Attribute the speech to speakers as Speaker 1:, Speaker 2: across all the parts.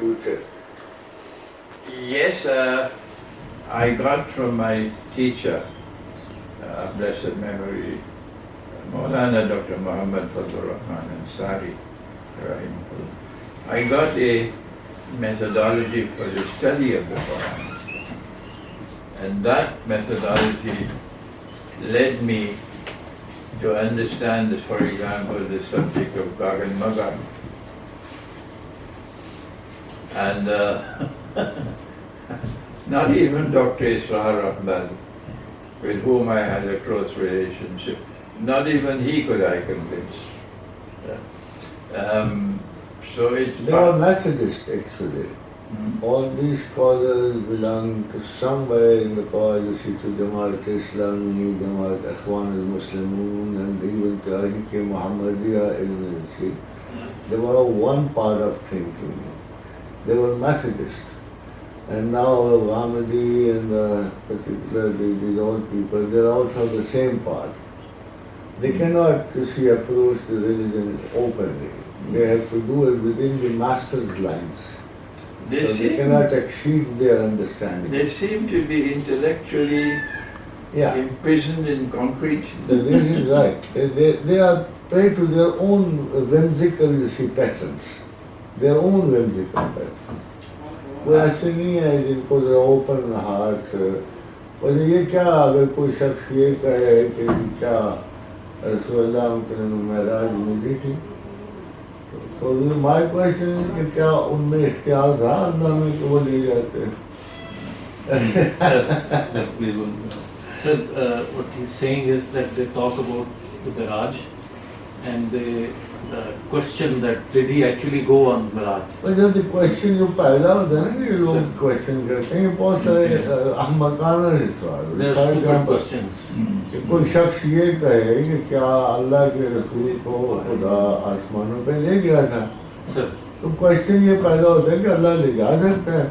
Speaker 1: future?
Speaker 2: Yes, I got from my teacher, blessed memory, Maulana Dr. Muhammad Fazlur Rahman Ansari, rahimahullah. I got a methodology for the study of the Quran. And that methodology led me to understand, for example, the subject of Gagan Magan. And not even Dr. Israr Ahmad, with whom I had a close relationship, not even he could I convince. So it's...
Speaker 1: They were Methodists actually. All these scholars belong to somewhere in the cause, you see, to Jamaat Islami, Jamaat Ikhwan al-Muslimun, and even Tariq Muhammadiyya, you see. They were all one part of thinking. They were Methodists. And now Ahmadi and particularly these old people, they're also the same part. They cannot, you see, approach the religion openly. They have to do it within the master's lines. They cannot exceed their understanding.
Speaker 2: They seem to be intellectually imprisoned in concrete.
Speaker 1: This is right. They are prey to their own whimsical, you see, patterns. Their own whimsical patterns. वो ऐसे नहीं है जिनको जरा open heart और ये क्या अगर कोई शख्स ये कहे कि क्या रसूलुल्लाह को मेराज मिली थी तो माय क्वेश्चन इज कि क्या उनमें इख्तियार था अल्लाह में कि वो ले जाते
Speaker 3: Sir, what he's saying is that they talk about the Miraj and they question that did he actually go on Miraj?
Speaker 1: But the question जो पैदा होता है ना कि लोग क्वेश्चन करते हैं बहुत सारे अहमकाना है सवाल.
Speaker 3: There are stupid questions.
Speaker 1: कोई शख्स ये कहे कि क्या अल्लाह के रसूल को खुदा आसमानों पे ले गया था
Speaker 3: Sir.
Speaker 1: तो क्वेश्चन ये पैदा होता है कि अल्लाह ले जा सकता है.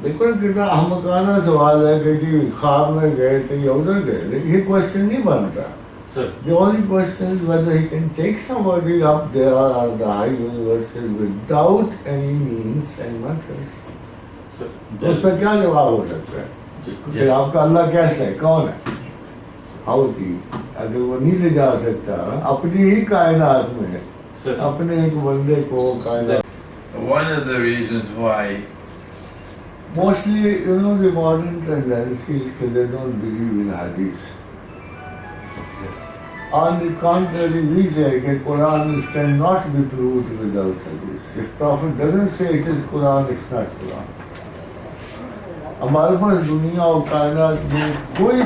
Speaker 1: देखो ना कितना अहमकाना सवाल है कि ख्वाब में गए थे या उधर गए, लेकिन ये क्वेश्चन नहीं बनता.
Speaker 3: Sir.
Speaker 1: The only question is whether he can take somebody up there or the high universes without any means and methods.
Speaker 3: Sir.
Speaker 1: तो उसका क्या जवाब हो सकता है? कि आपका अल्लाह कैसा है, कौन है? How is he? अगर वो नहीं ले जा सकता अपनी ही कायनात में, अपने एक बंदे को कायनात.
Speaker 2: One of the reasons why
Speaker 1: mostly, you know, the modern tendency is that they don't believe in hadith.
Speaker 3: Yes.
Speaker 1: On the contrary, we say that Quran cannot be proved without hadith. If Prophet doesn't say it is Quran, it's not Quran. हमारे पास दुनिया और कायनात में कोई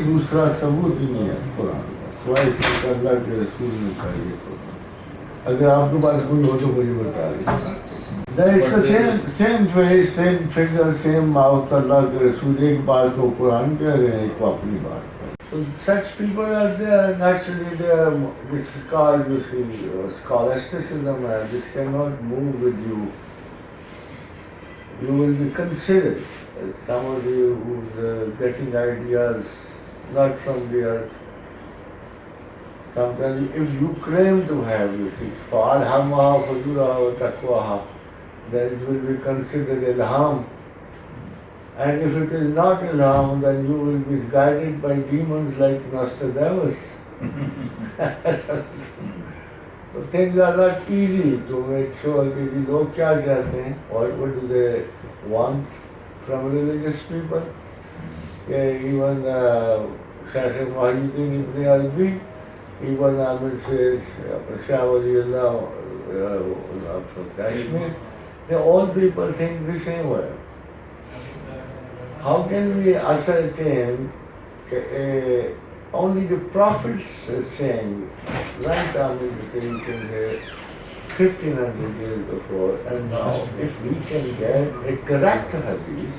Speaker 1: दूसरा सबूत ही नहीं है कुरान का, सिवाय इसके अल्लाह के रसूल ने चाहिए तो. अगर आपके पास कोई हो तो मुझे बता दीजिए. There is the same face, same figure, same mouth. अल्लाह के रसूल एक बात को कुरान कह रहे हैं, एक को अपनी बात. So such people are there, naturally there. This is called, you see, scholasticism, and this cannot move with you. You will be considered as somebody who's getting ideas not from the earth. Sometimes if you claim to have, you see, فَأَلْهَمَهَا فُجُورَهَا وَتَقْوَاهَا, then it will be considered ilham. And if it is not ilham, then you will be guided by demons like Nostradamus. So things are not easy to make sure that the log kya chahte hain, or what do they want from religious people. Even Sheikh Muhyiddin Ibn Arabi, even Ahmed Shah Waliullah from Kashmir, all people think the same way. How can we ascertain only the prophets saying, right after you can say 1500 years before, and now if we can get a correct hadith,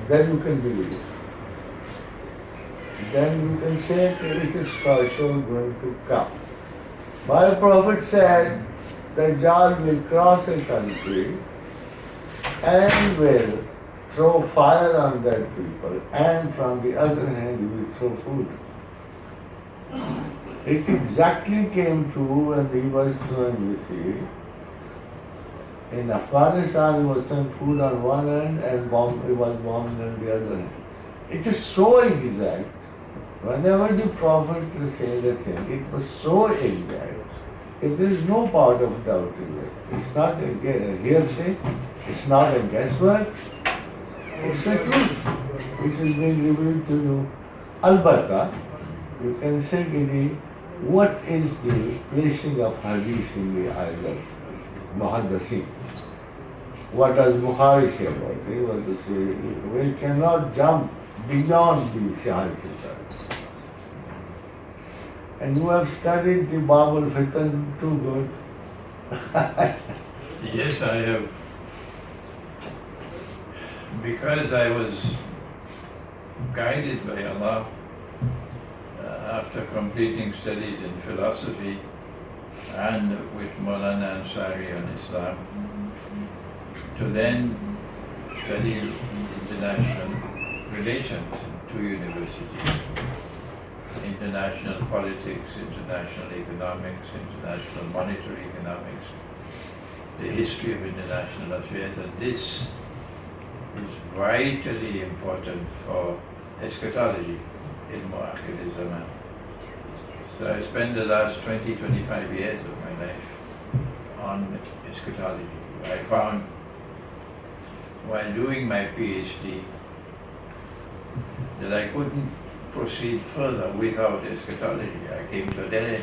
Speaker 1: then you can believe. Then you can say that it is for sure going to come. My prophet said that Dajjal will cross a country and will throw fire on that people, and from the other hand he will throw food. It exactly came true when he was throwing, you see. In Afghanistan, he was sent food on one end and he was bombed on the other end. It is so exact. Whenever the Prophet said a thing, it was so exact. There is no part of doubting it. It's not a hearsay, it's not a guesswork, it's the truth which is being revealed to you. Albatta, you can say, Giri, what is the placing of hadith in the eyes of Muhaddisi? What does Bukhari say about it? He was to say, we cannot jump beyond the science system. And you have studied the Bab al-Fitan too good.
Speaker 2: Yes, I have. Because I was guided by Allah after completing studies in philosophy and with Maulana Ansari on Islam, to then study international relations in two universities. International politics, international economics, international monetary economics, the history of international affairs, and this is vitally important for eschatology in Mu'akhir Zaman. So I spent the last 20-25 years of my life on eschatology. I found while doing my PhD that I couldn't proceed further without eschatology. I came to Delhi,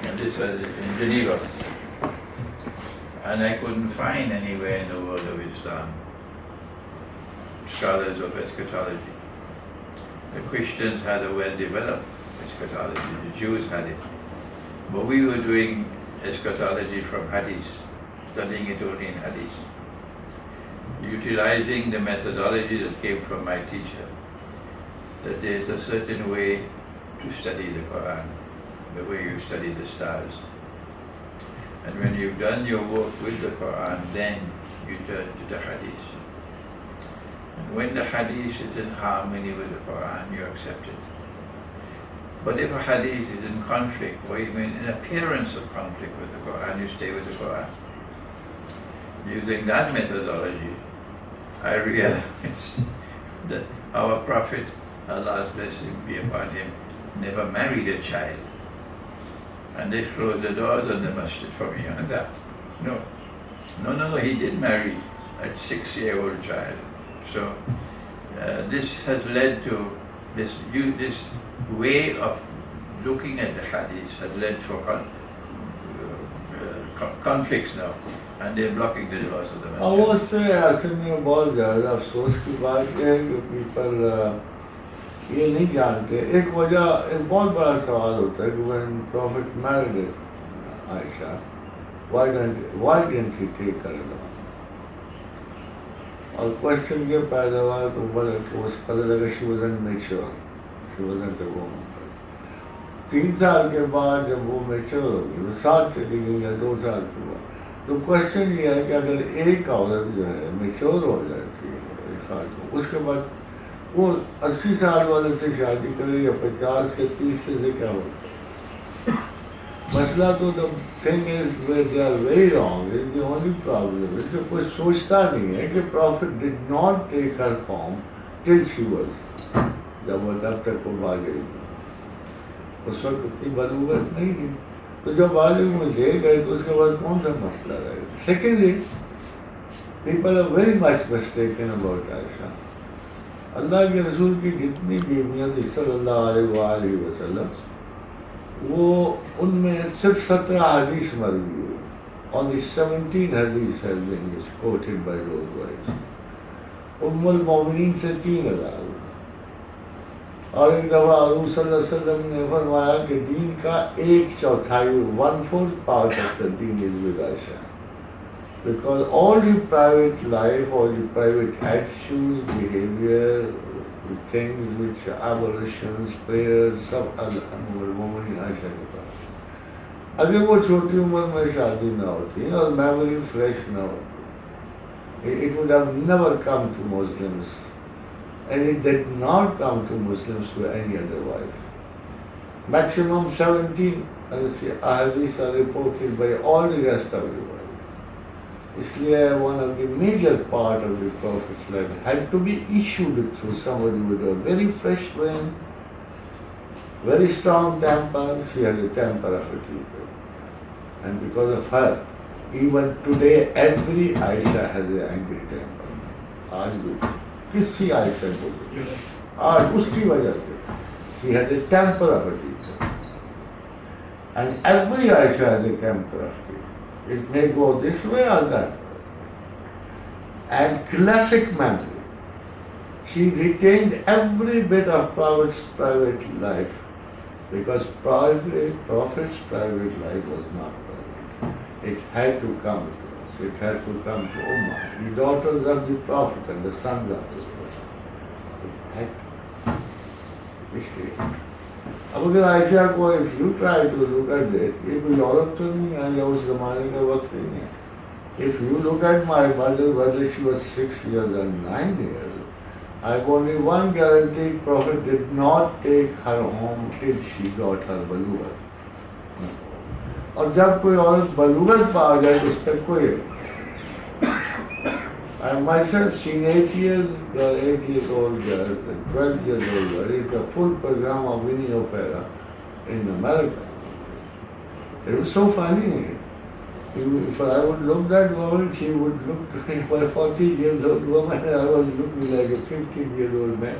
Speaker 2: and this was in Geneva, and I couldn't find anywhere in the world of Islam scholars of eschatology. The Christians had a well-developed eschatology, the Jews had it, but we were doing eschatology from Hadith, studying it only in Hadith, utilizing the methodology that came from my teacher, that there is a certain way to study the Quran, the way you study the stars. And when you've done your work with the Quran, then you turn to the Hadith. And when the Hadith is in harmony with the Quran, you accept it. But if a Hadith is in conflict, or even in appearance of conflict with the Quran, you stay with the Quran. Using that methodology, I realized that our Prophet, Allah's blessing be upon him, never married a child. And they closed the doors on the masjid for me on that. No, he did marry a 6-year-old child. So this has led to this way of looking at the hadith has led to conflicts now, and they're blocking the doors of the masjid.
Speaker 1: अवश्य ऐसे में बहुत ज़्यादा अफसोस की बात है कि पीपल ये नहीं जानते. एक बहुत बड़ा सवाल होता है कि when Prophet married Aisha, why didn't he take her along? और क्वेश्चन ये पैदा हुआ तो पता लगा she wasn't mature, she wasn't a woman. 3 साल के बाद जब वो मेच्योर होगी, वो 7 चली गई या 2 साल के बाद, तो क्वेश्चन ये है कि अगर एक औरत जो है मेच्योर हो जाती है, उसके बाद वो 80 साल वाले से शादी करे या 50 या 30 से क्या होगा? मसला तो the thing is where they are very wrong is the only problem. इसको कोई सोचता नहीं है कि Prophet did not take her home till she was, जब वो तब तक वो भागेगी, उस वक्त इतनी बलूगत नहीं थी. तो जब बालिग में ले गए तो उसके बाद कौन सा मसला रहेगा? Secondly, people are very much mistaken about Aisha. अल्लाह के रसूल की जितनी बीवियाँ थी सल्लल्लाहु अलैहि वसल्लम, वो उनमें सिर्फ 17 हदीस मरवी हुई. Only 17 hadith has been quoted by those wives. उम्मुल मोमिनीन से 3000. और एक दफ़ा हुज़ूर सल्लल्लाहु अलैहि वसल्लम ने फरमाया कि दीन का 1/4, 1/4 part of the deen is with Aisha. Because all the private life, all the private attitudes, behavior, things which ablutions, prayers, सब मोमिनीन आयशा के पास. अगर वो छोटी उम्र में शादी ना होती और memory fresh ना होती, it would have never come to Muslims. And it did not come to Muslims to any other wife. Maximum 17 ahadith are reported by all the rest of the wives. Isliye one of the major part of the Prophet's life had to be issued through somebody with a very fresh brain, very strong temper. She had a temper of a teacher. And because of her, even today every Aisha has an angry temper. आज भी किसी आयशा को आज उसकी वजह से she had a temper of a teacher. And every Aisha has a temper of a teacher. It may go this way or that way. And classic memory. She retained every bit of Prophet's private life because Prophet's private life was not private. It had to come to us. It had to come to Ummah, the daughters of the Prophet and the sons of the Prophet. It had to. इसलिए अब अगर आयशा को if you try to look at it, ये कोई औरत तो नहीं है या उस ज़माने का वक्त ही नहीं है. If you look at my mother, whether she was 6 years or 9 years, I have only one guarantee: Prophet did not take her home till she got her बलूगत. और जब कोई औरत बलूगत पा जाए उस पर कोई I myself seen 8 years old girls and 12 years old girls. It's a full program of Winnie Opera in America. It was so funny. If I would look that woman, she would look to me for a 40 years old woman, and I was looking like a 15-year-old man.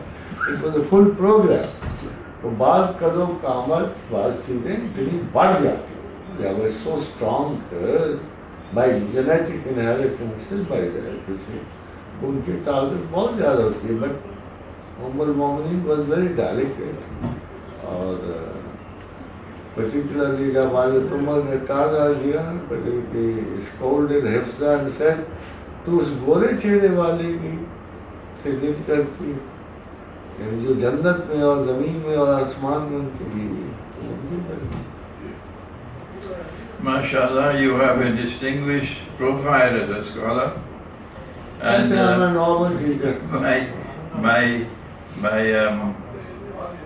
Speaker 1: It was a full program. तो बात करो कामत, बात चीजें इतनी बढ़ जाती हैं. They were so strong by genetic inheritance, by that. उनकी ताकत बहुत ज़्यादा होती है. But Umm al-Mu'minin was very delicate. और particularly जब Hazrat Umar ने ताज़ा दिया, but he scolded Hafsa and said, तू उस गोरे चेहरे वाले की से जिद करती है, यानी जो जन्नत में और ज़मीन में और आसमान में उनकी बीवी.
Speaker 2: MashaAllah, you have a distinguished profile as a scholar.
Speaker 1: And I'm a normal teacher.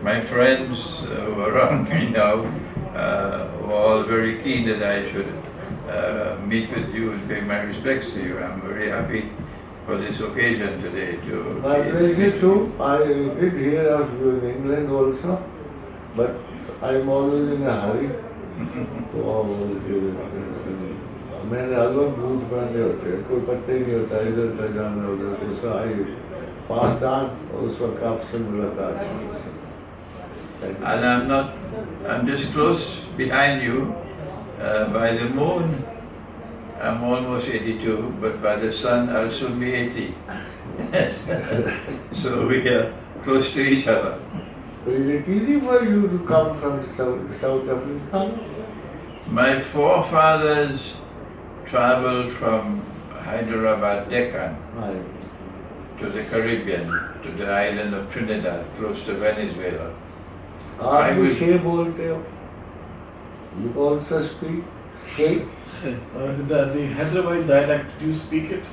Speaker 2: My friends who are around me now were all very keen that I should meet with you and pay my respects to you. I'm very happy for this occasion today to.
Speaker 1: My pleasure too. I did hear of you in England also, but I'm always in a hurry. मैंने अलग boot पहने होते हैं, कोई पत्ते नहीं होता इधर का जाना उधर. तो आई पास और उस वक्त आपसे मुलाकात.
Speaker 2: And I'm just close behind you. By the moon, I'm almost 82, but by the sun, I'll soon be 80. So we are close to each other.
Speaker 1: So is it easy for you to come from South Africa?
Speaker 2: My forefathers traveled from Hyderabad, Deccan, to the Caribbean, to the island of Trinidad, close to Venezuela.
Speaker 1: आप भी शे बोलते हो? You also speak शे?
Speaker 3: The Hyderabad dialect, do you speak it?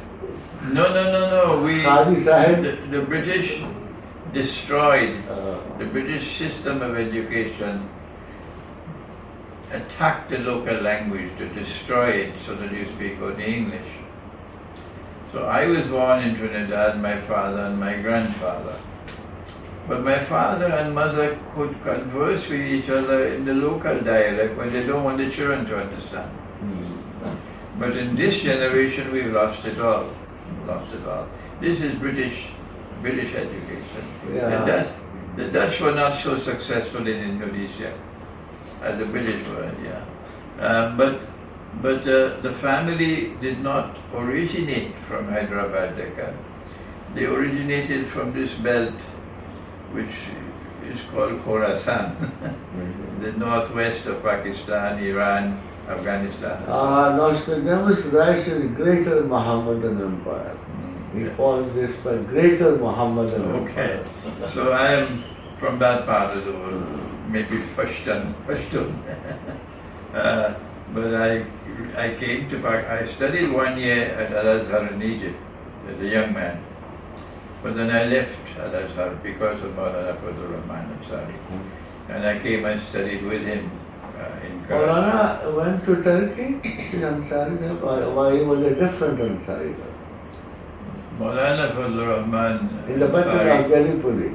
Speaker 2: No.
Speaker 1: Qazi Sahib.
Speaker 2: The British destroyed the British system of education, attacked the local language to destroy it so that you speak only English. So I was born in Trinidad, my father and my grandfather. But my father and mother could converse with each other in the local dialect when they don't want the children to understand. But in this generation we've lost it all. This is British education.
Speaker 1: Yeah.
Speaker 2: The Dutch were not so successful in Indonesia as the British were, But the family did not originate from Hyderabad, Deccan. They originated from this belt, which is called Khorasan, the northwest of Pakistan, Iran, Afghanistan.
Speaker 1: Nostradamus writes in Greater Mohammedan Empire. He calls this by Greater Mohammedan Empire.
Speaker 2: Okay, so I am from that part of the world, maybe Pashtun. But I came to Pakistan. I studied 1 year at Al-Azhar in Egypt as a young man. But then I left Al-Azhar because of Maulana Fazlur Rahman Ansari. And I came and studied with him in Karachi.
Speaker 1: Maulana went to Turkey, in Ansari, why he was a different Ansari?
Speaker 2: Maulana Fazlur Rahman
Speaker 1: In the battle
Speaker 2: Ansari-
Speaker 1: of Gallipoli.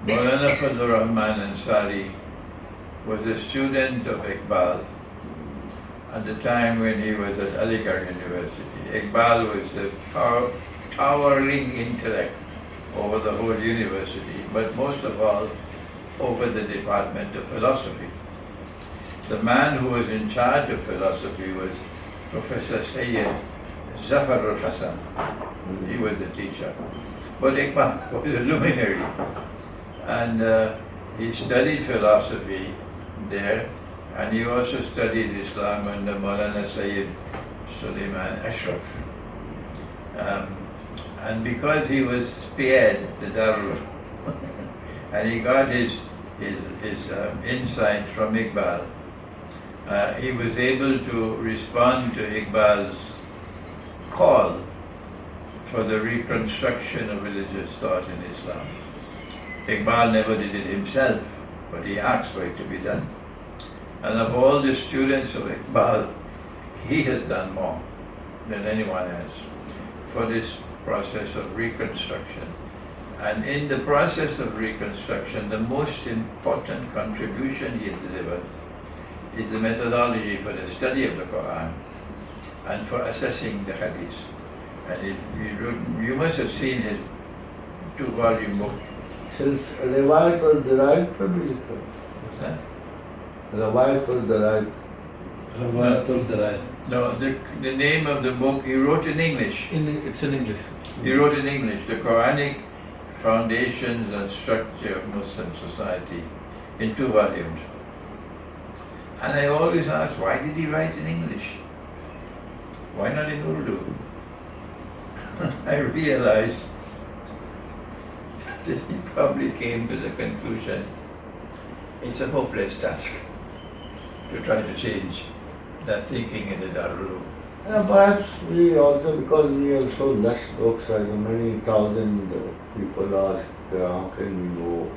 Speaker 2: Maulana Fazlur Rahman Ansari was a student of Iqbal at the time when he was at Aligarh University. Iqbal was a towering intellect over the whole university, but most of all over the Department of Philosophy. The man who was in charge of philosophy was Professor Sayyid Zafar al-Hassan. He was the teacher. But Iqbal was a luminary. And he studied philosophy there, and he also studied Islam under Maulana Sayyid Sulaiman Ashraf. And because he was spared the Darul, and he got his insights from Iqbal, he was able to respond to Iqbal's call for the reconstruction of religious thought in Islam. Iqbal never did it himself, but he asked for it to be done. And of all the students of Iqbal, he has done more than anyone else for this process of reconstruction. And in the process of reconstruction, the most important contribution he has delivered is the methodology for the study of the Quran and for assessing the Hadith. And you must have seen his 2-volume book.
Speaker 1: सिर्फ रिवायत और दराइब पर भी लिखा
Speaker 2: Huh?
Speaker 1: रिवायत और दराइब
Speaker 4: Rawatul Darai.
Speaker 2: No, the name of the book he wrote in English.
Speaker 3: It's in English.
Speaker 2: He wrote in English, The Quranic Foundations and Structure of Muslim Society, in 2 volumes. And I always ask, why did he write in English? Why not in Urdu? I realized that he probably came to the conclusion it's a hopeless task to try to change that thinking in the Darul.
Speaker 1: Perhaps we also, because we have so less books, I know many thousand people ask, how can we go?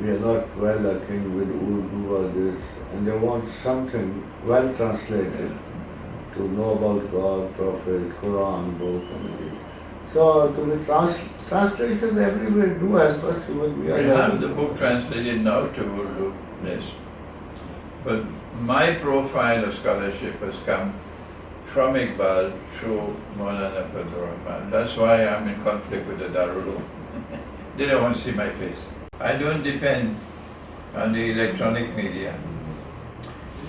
Speaker 1: We are not well akin with Urdu or this, and they want something well translated to know about God, Prophet, Quran, both and this. So to be translations everywhere do help us even we are
Speaker 2: We have
Speaker 1: learning.
Speaker 2: the book translated now to Urdu, yes. But my profile of scholarship has come from Iqbal through Maulana Fazlur Rahman. That's why I'm in conflict with the Darul. They don't want to see my face. I don't depend on the electronic media.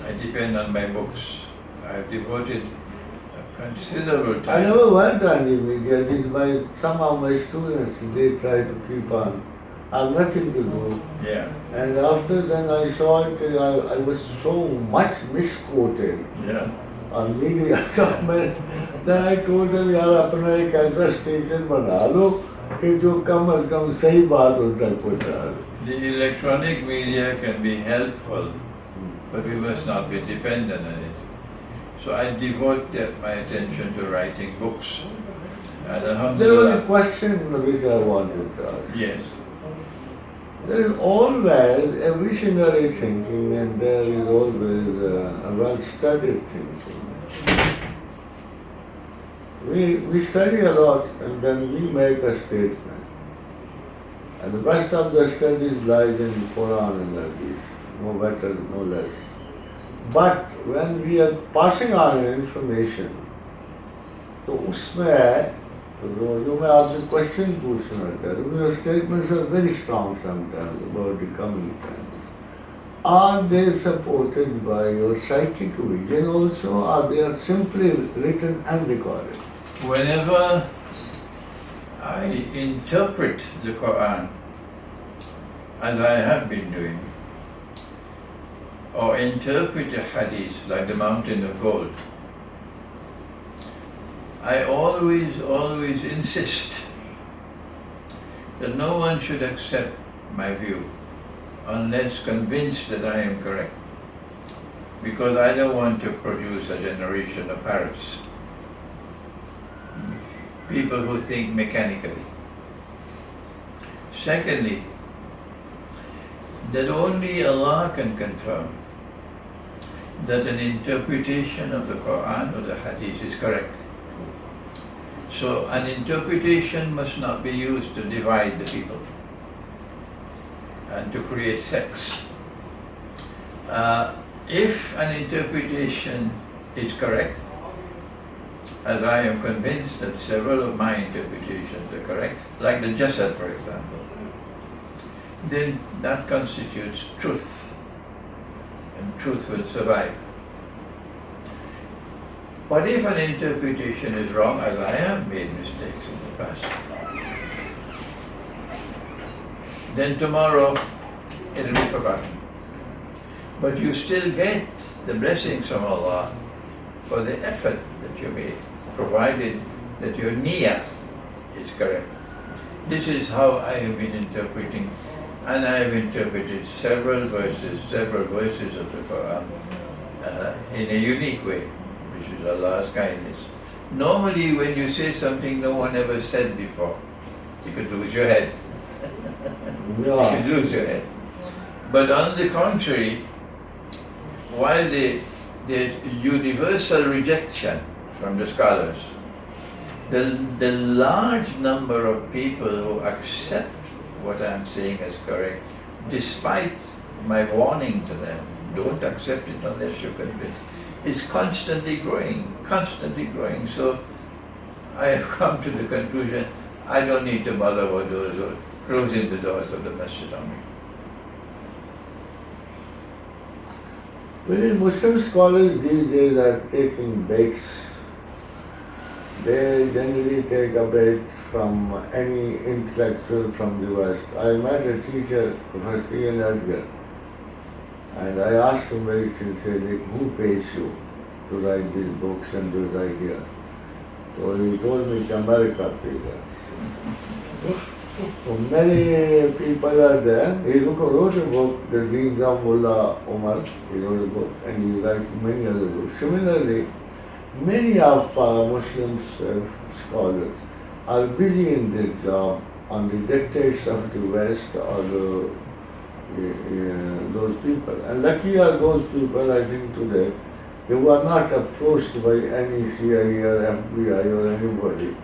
Speaker 2: I depend on my books. I've devoted a considerable time.
Speaker 1: I never went on the media. This by some of my students, they try to keep on. I have nothing to do.
Speaker 2: Yeah,
Speaker 1: And after then I saw it, I was so much misquoted
Speaker 2: yeah.
Speaker 1: on media comment. Then I told them, यार अपना एक ऐसा station बना लो कि जो कम से कम सही बात उन तक पहुंचा लो.
Speaker 2: The electronic media can be helpful, but we must not be dependent on it. So I devote my attention to writing books. And
Speaker 1: There was a
Speaker 2: alhamdulillah,
Speaker 1: question which I wanted to ask.
Speaker 2: yes.
Speaker 1: There is always a visionary thinking and there is always a well-studied thinking. We study a lot and then we make a statement. And the best of the studies lies in Quran and Hadith, no better, no less. But when we are passing on information, तो उसमें जो मैं आपसे question पूछना चाह रहा हूँ, your statements are very strong sometimes about the coming times. Are they supported by your psychic vision also, or they are simply written and recorded?
Speaker 2: Whenever I interpret the Quran, as I have been doing, or interpret a hadith like the mountain of gold, I always insist that no one should accept my view unless convinced that I am correct. Because I don't want to produce a generation of parrots. People who think mechanically. Secondly, that only Allah can confirm that an interpretation of the Quran or the Hadith is correct. So an interpretation must not be used to divide the people and to create sects. If an interpretation is correct, as I am convinced that several of my interpretations are correct, like the Jasad for example, then that constitutes truth, and truth will survive. But if an interpretation is wrong, as I have made mistakes in the past, then tomorrow it'll be forgotten. But you still get the blessings from Allah for the effort that you made, provided that your niyyah is correct. This is how I have been interpreting, and I have interpreted several verses of the Quran in a unique way, which is Allah's kindness. Normally when you say something no one ever said before, you could lose your head. You could lose your head. But on the contrary, while there's universal rejection from the scholars, the large number of people who accept what I'm saying as correct, despite my warning to them, don't accept it unless you're convinced, is constantly growing. So I have come to the conclusion, I don't need to bother about those who are closing the doors of the masjid on me.
Speaker 1: Well, Muslim scholars these days are taking breaks. They generally take a break from any intellectual from the West. I met a teacher, Professor Akhtar, and I asked him very sincerely, who pays you to write these books and those ideas? So he told me America pays us. So many people are there. He wrote a book, The Dreams of Mullah Omar. He wrote a book, and he writes many other books. Similarly, many of Muslim scholars are busy in this job on the dictates of the West or those people. And lucky are those people, I think today, they were not approached by any CIA or FBI or anybody.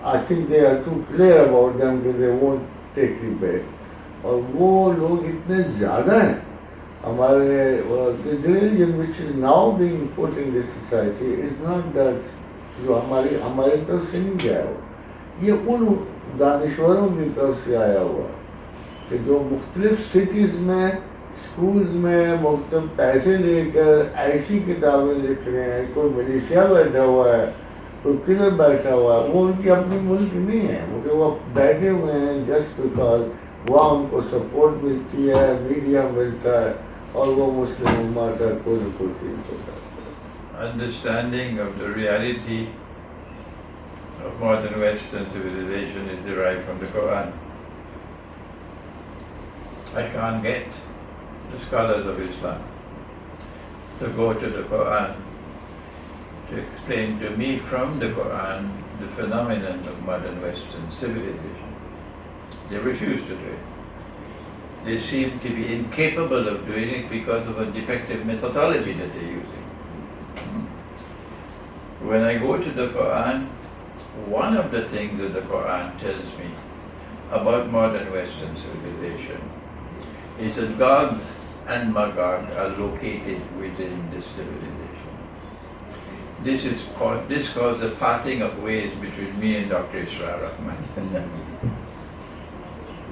Speaker 1: I think they are too clear about them that they won't take it back. और वो लोग इतने ज़्यादा हैं हमारे the religion which is now being put in this society is not that जो हमारी तरफ से नहीं गया हो, ये उन दानिश्वरों की तरफ से आया हुआ कि जो मुख्तलिफ सिटीज़ में स्कूल्स में मुख्तलिफ पैसे लेकर ऐसी किताबें लिख रहे हैं, कोई मलेशिया बैठा हुआ है, कोई किधर बैठा हुआ है, वो उनकी अपनी मुल्क नहीं है, क्योंकि वो बैठे हुए हैं जस्ट बिकॉज वहाँ उनको सपोर्ट मिलती है, मीडिया मिलता है और वो मुस्लिम उम्मा का कोई न कोई चीज़ होता है.
Speaker 2: Understanding of the reality of modern Western civilization is derived from the Quran. I can't get the scholars of Islam to go to the Quran to explain to me from the Quran the phenomenon of modern Western civilization. They refuse to do it. They seem to be incapable of doing it because of a defective methodology that they're using. When I go to the Quran, one of the things that the Quran tells me about modern Western civilization is that Gog and Magog are located within this civilization. This caused a parting of ways between me and Dr. Isra Rahman.